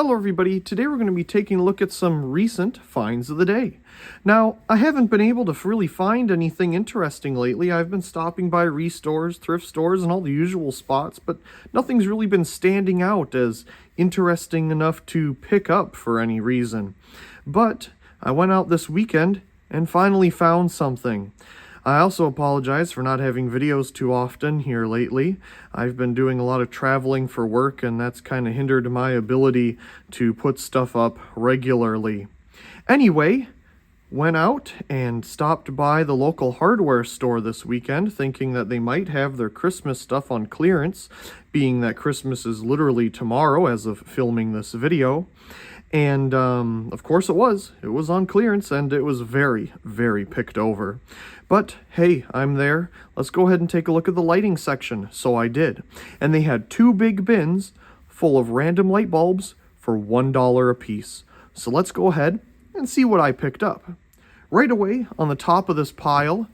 Hello everybody, today we're going to be taking a look at some recent finds of the day. Now, I haven't been able to really find anything interesting lately. I've been stopping by restores, thrift stores, and all the usual spots, but nothing's really been standing out as interesting enough to pick up for any reason. But I went out this weekend and finally found something. I also apologize for not having videos too often here lately. I've been doing a lot of traveling for work, and that's kind of hindered my ability to put stuff up regularly. Anyway, went out and stopped by the local hardware store this weekend, thinking that they might have their Christmas stuff on clearance, being that Christmas is literally tomorrow as of filming this video. And of course it was. It was on clearance, and it was very, very picked over. But hey, I'm there. Let's go ahead and take a look at the lighting section. So I did. And they had two big bins full of random light bulbs for $1 a piece. So let's go ahead and see what I picked up. Right away on the top of this pile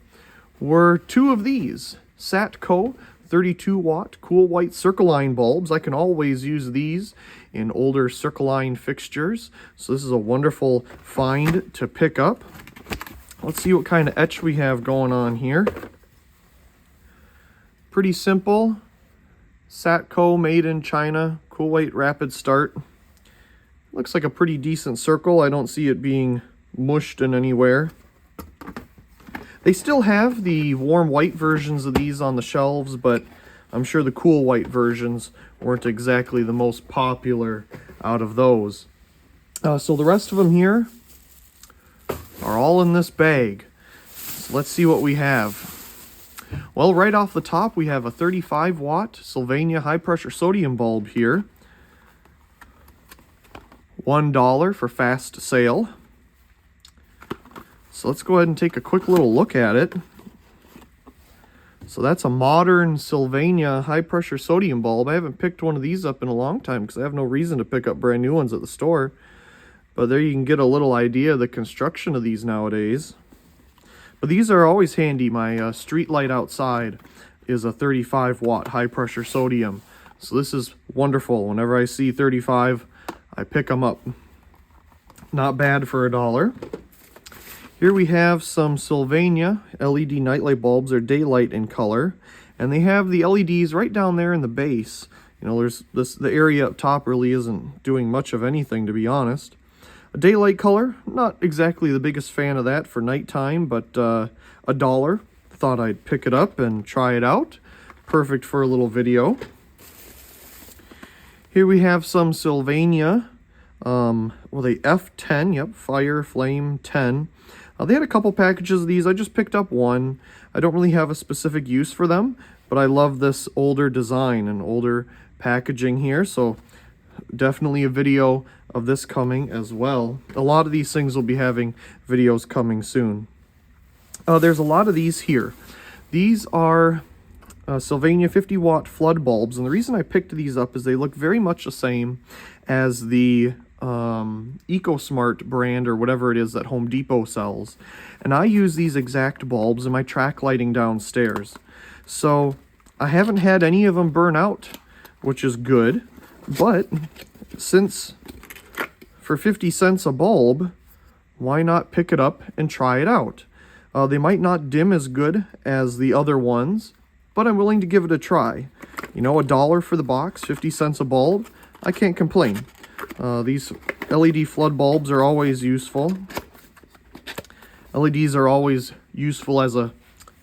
were two of these Satco 32 watt cool white Circline bulbs. I can always use these in older Circline fixtures, so this is a wonderful find to pick up. Let's see what kind of etch we have going on here. Pretty simple. Satco made in China, cool white rapid start. Looks like a pretty decent circle. I don't see it being mushed in anywhere. They still have the warm white versions of these on the shelves, but I'm sure the cool white versions weren't exactly the most popular out of those. So the rest of them here are all in this bag. So let's see what we have. Well, right off the top, we have a 35 watt Sylvania high pressure sodium bulb here. $1 for fast sale. So let's go ahead and take a quick little look at it. So that's a modern Sylvania high pressure sodium bulb. I haven't picked one of these up in a long time because I have no reason to pick up brand new ones at the store. But there you can get a little idea of the construction of these nowadays. But these are always handy. My street light outside is a 35 watt high pressure sodium. So this is wonderful. Whenever I see 35, I pick them up. Not bad for $1. Here we have some Sylvania LED nightlight bulbs. They're daylight in color, and they have the LEDs right down there in the base. You know, there's the area up top really isn't doing much of anything, to be honest. A daylight color, not exactly the biggest fan of that for nighttime, but $1. Thought I'd pick it up and try it out. Perfect for a little video. Here we have some Sylvania, well, the F10, yep, Fire Flame 10. They had a couple packages of these. I just picked up one. I don't really have a specific use for them, but I love this older design and older packaging here, so definitely a video of this coming as well. A lot of these things will be having videos coming soon. There's a lot of these here. These are Sylvania 50 watt flood bulbs, and the reason I picked these up is they look very much the same as the EcoSmart brand or whatever it is that Home Depot sells, and I use these exact bulbs in my track lighting downstairs. So I haven't had any of them burn out, which is good, but since for 50 cents a bulb, why not pick it up and try it out? They might not dim as good as the other ones, but I'm willing to give it a try. You know, $1 for the box, 50 cents a bulb, I can't complain. These LED flood bulbs are always useful. LEDs are always useful as a,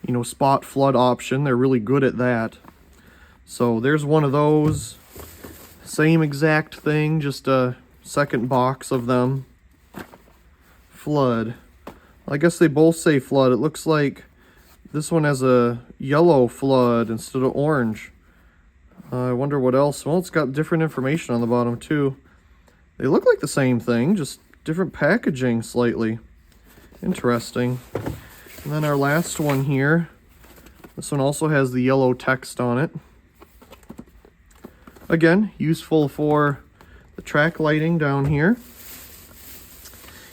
you know, spot flood option. They're really good at that. So there's one of those. Same exact thing, just a second box of them. Flood. I guess they both say flood. It looks like this one has a yellow flood instead of orange. I wonder what else. Well, it's got different information on the bottom too. They look like the same thing, just different packaging slightly. Interesting. And then our last one here. This one also has the yellow text on it. Again, useful for the track lighting down here.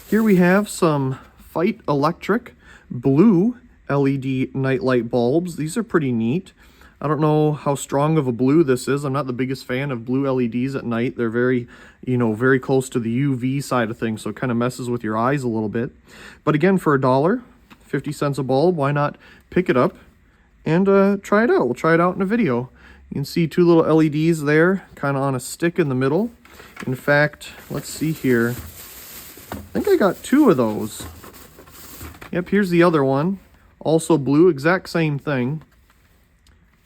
Here we have some Fight Electric blue LED nightlight bulbs. These are pretty neat. I don't know how strong of a blue this is. I'm not the biggest fan of blue LEDs at night. They're very, very close to the UV side of things, so it kind of messes with your eyes a little bit. But again, for $1, 50 cents a bulb, why not pick it up and try it out? We'll try it out in a video. You can see two little LEDs there, kind of on a stick in the middle. In fact, let's see here. I think I got two of those. Yep, here's the other one. Also blue, exact same thing.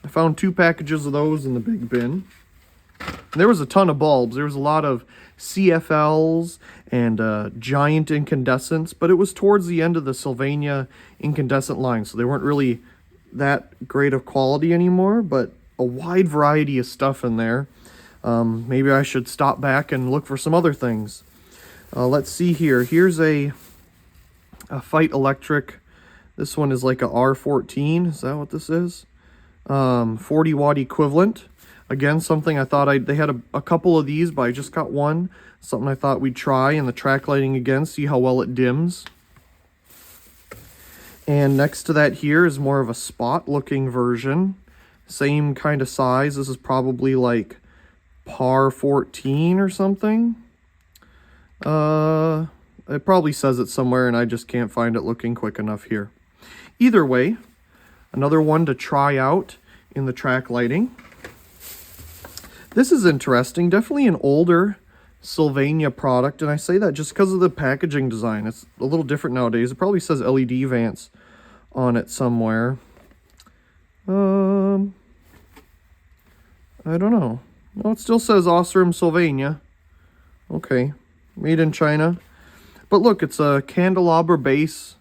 I found 2 packages of those in the big bin. And there was a ton of bulbs. There was a lot of CFLs and giant incandescents, but it was towards the end of the Sylvania incandescent line, so they weren't really that great of quality anymore, but a wide variety of stuff in there. Maybe I should stop back and look for some other things. Let's see here. Here's a Fight Electric. This one is like a R14. Is that what this is? 40 watt equivalent. Again, something I thought they had a couple of these, but I just got one. Something I thought we'd try, and the track lighting again, see how well it dims. And next to that here is more of a spot looking version. Same kind of size. This is probably like par 14 or something. It probably says it somewhere and I just can't find it looking quick enough here. Either way, another one to try out in the track lighting. This is interesting, definitely an older Sylvania product, and I say that just because of the packaging design. It's a little different nowadays. It probably says LED Vance on it somewhere. I don't know. No, it still says Osram Sylvania. Okay, made in China. But look, it's a candelabra base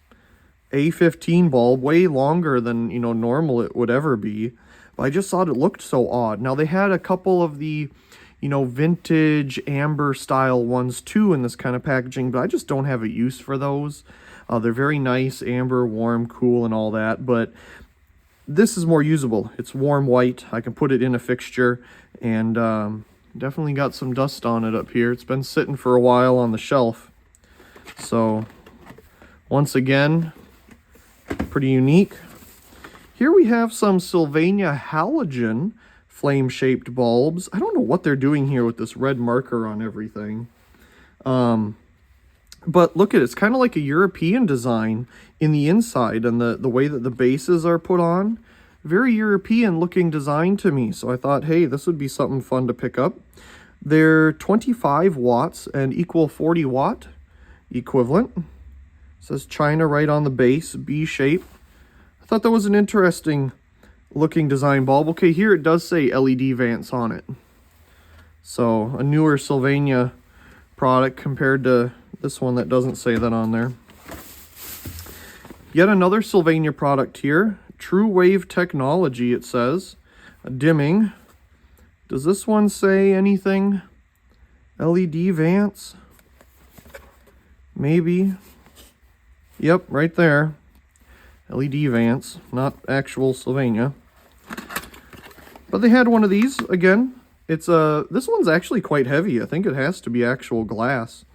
A15 bulb, way longer than, normal it would ever be. But I just thought it looked so odd. Now, they had a couple of the, vintage amber style ones too in this kind of packaging, but I just don't have a use for those. They're very nice, amber, warm, cool, and all that, but this is more usable. It's warm white. I can put it in a fixture, and definitely got some dust on it up here. It's been sitting for a while on the shelf. So, once again, pretty unique. Here we have some Sylvania halogen flame-shaped bulbs. I don't know what they're doing here with this red marker on everything. But look at it. It's kind of like a European design in the inside, and the way that the bases are put on. Very European-looking design to me. So I thought, hey, this would be something fun to pick up. They're 25 watts and equal 40 watt equivalent. It says China right on the base, B shape. I thought that was an interesting looking design bulb. Okay, here it does say LED Vance on it. So a newer Sylvania product compared to this one that doesn't say that on there. Yet another Sylvania product here. True Wave Technology, it says. Dimming. Does this one say anything? LED Vance? Maybe. Yep, right there. LED Vance, not actual Sylvania. But they had one of these again. It's this one's actually quite heavy. I think it has to be actual glass.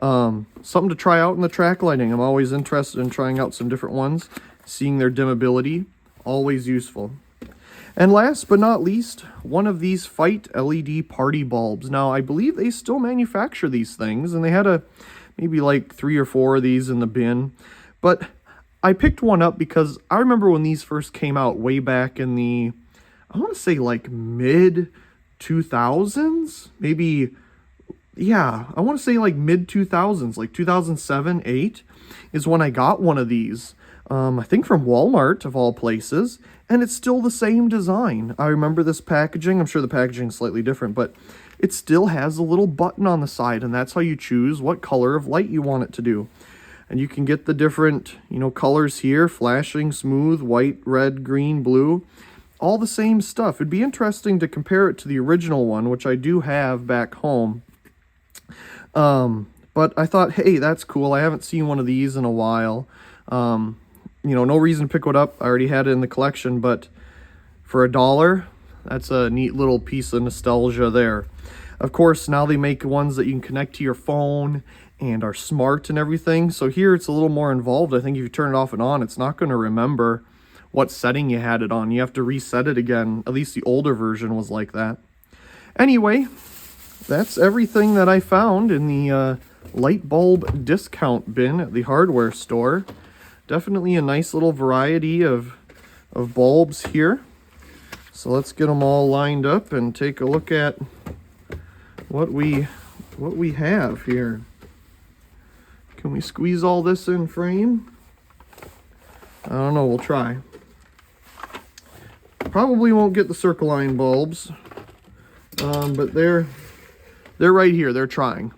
Something to try out in the track lighting. I'm always interested in trying out some different ones, seeing their dimmability. Always useful. And last but not least, one of these Fight LED party bulbs. Now, I believe they still manufacture these things, and they had maybe like 3 or 4 of these in the bin. But I picked one up because I remember when these first came out way back in the, I want to say like mid-2000s? Maybe, yeah, I want to say like mid-2000s, like 2007, 8 is when I got one of these. I think from Walmart, of all places, and it's still the same design. I remember this packaging. I'm sure the packaging is slightly different, but it still has a little button on the side, and that's how you choose what color of light you want it to do. And you can get the different, colors here, flashing, smooth, white, red, green, blue, all the same stuff. It'd be interesting to compare it to the original one, which I do have back home. But I thought, hey, that's cool. I haven't seen one of these in a while. No reason to pick one up. I already had it in the collection, but for $1, that's a neat little piece of nostalgia there. Of course, now they make ones that you can connect to your phone and are smart and everything. So here it's a little more involved. I think if you turn it off and on, it's not going to remember what setting you had it on. You have to reset it again. At least the older version was like that. Anyway, that's everything that I found in the light bulb discount bin at the hardware store. Definitely a nice little variety of bulbs here. So let's get them all lined up and take a look at what we have here. Can we squeeze all this in frame? I don't know, we'll try. Probably won't get the circle line bulbs, but they're right here. They're trying.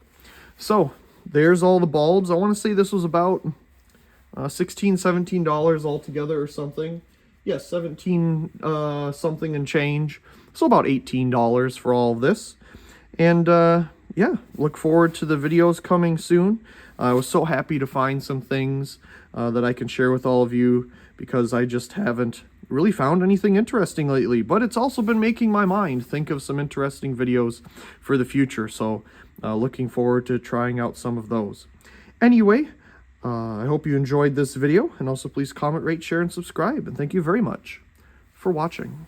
So there's all the bulbs. I want to say this was about $16, $17 altogether or something. Yes, 17 something and change. So about $18 for all of this. And yeah, look forward to the videos coming soon. I was so happy to find some things that I can share with all of you, because I just haven't really found anything interesting lately. But it's also been making my mind think of some interesting videos for the future. So looking forward to trying out some of those. Anyway, I hope you enjoyed this video, and also please comment, rate, share, and subscribe. And thank you very much for watching.